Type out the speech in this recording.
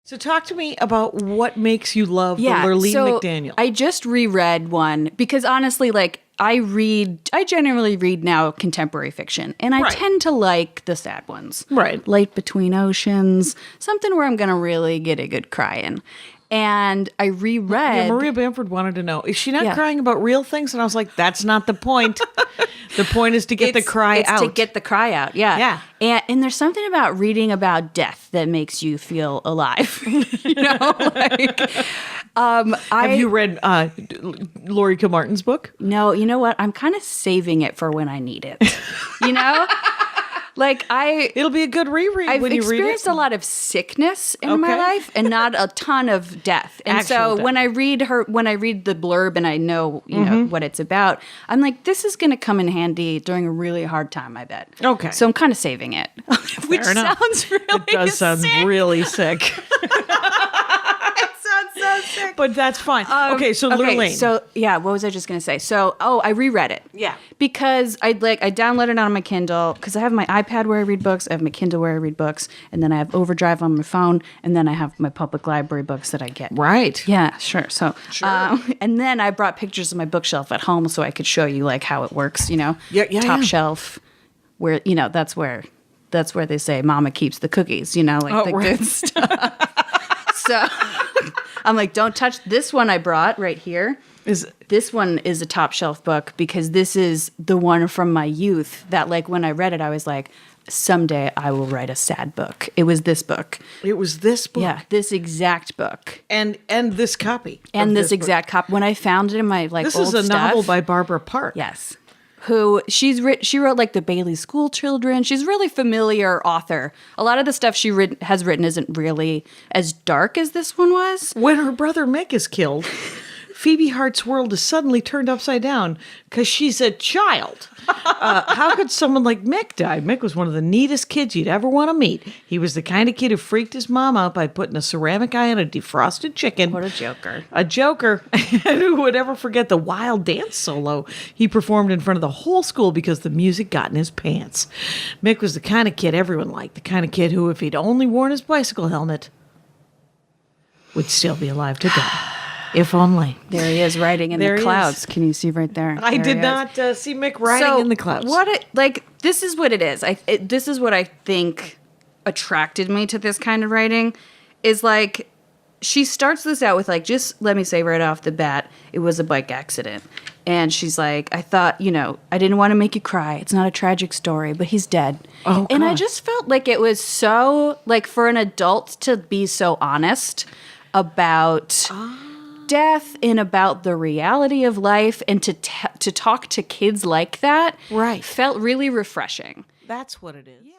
So talk to me about what makes you love the Lurleen McDaniel. I just reread one because honestly, like I generally read now contemporary fiction, and I tend to like the sad ones. Right. Light Between Oceans, something where I'm going to really get a good cry in. And I reread. Yeah, Maria Bamford wanted to know, is she not crying about real things? And I was like, that's not the point. The point is to get the cry out. To get the cry out, yeah. And there's something about reading about death that makes you feel alive. You know, have you read Laurie Kilmartin's book? No, you know what? I'm kind of saving it for when I need it. You know? It'll be a good reread when you read it. I've experienced a lot of sickness in my life and not a ton of death. And so when I read the blurb and I know, you know, what it's about, I'm like, this is going to come in handy during a really hard time, I bet. Okay. So I'm kind of saving it. Which sounds really It does sound really sick. So sick. But that's fine. Okay, so Lurleen. So what was I just gonna say? So I reread it. Yeah. Because I downloaded it on my Kindle because I have my iPad where I read books, I have my Kindle where I read books, and then I have Overdrive on my phone, and then I have my public library books that I get. Right. Yeah, sure. So and then I brought pictures of my bookshelf at home so I could show you like how it works, you know. Top shelf where, you know, that's where they say mama keeps the cookies, you know, like good stuff. So I'm like, don't touch this one I brought right here. This one is a top shelf book because this is the one from my youth that like when I read it, I was like, someday I will write a sad book. It was this book. It was this book? Yeah, this exact book. And this copy. And this exact copy. When I found it in my like this old stuff. This is a novel by Barbara Park. Yes. She wrote like the Bailey School Children. She's a really familiar author. A lot of the stuff she has written isn't really as dark as this one was. When her brother Mick is killed, Phoebe Hart's world is suddenly turned upside down because she's a child. How could someone like Mick die? Mick was one of the neatest kids you'd ever want to meet. He was the kind of kid who freaked his mom out by putting a ceramic eye on a defrosted chicken. What a joker. A joker. And who would ever forget the wild dance solo he performed in front of the whole school because the music got in his pants. Mick was the kind of kid everyone liked, the kind of kid who, if he'd only worn his bicycle helmet, would still be alive today. If only. There he is riding in the clouds. Can you see right there? I did not see Mick riding in the clouds. This is what it is. This is what I think attracted me to this kind of writing is like she starts this out with like, just let me say right off the bat, it was a bike accident. And she's like, I thought, you know, I didn't want to make you cry. It's not a tragic story, but he's dead. Oh, and I just felt like it was so, like for an adult to be so honest about death and about the reality of life and to talk to kids like that right. felt really refreshing. That's what it is. Yeah.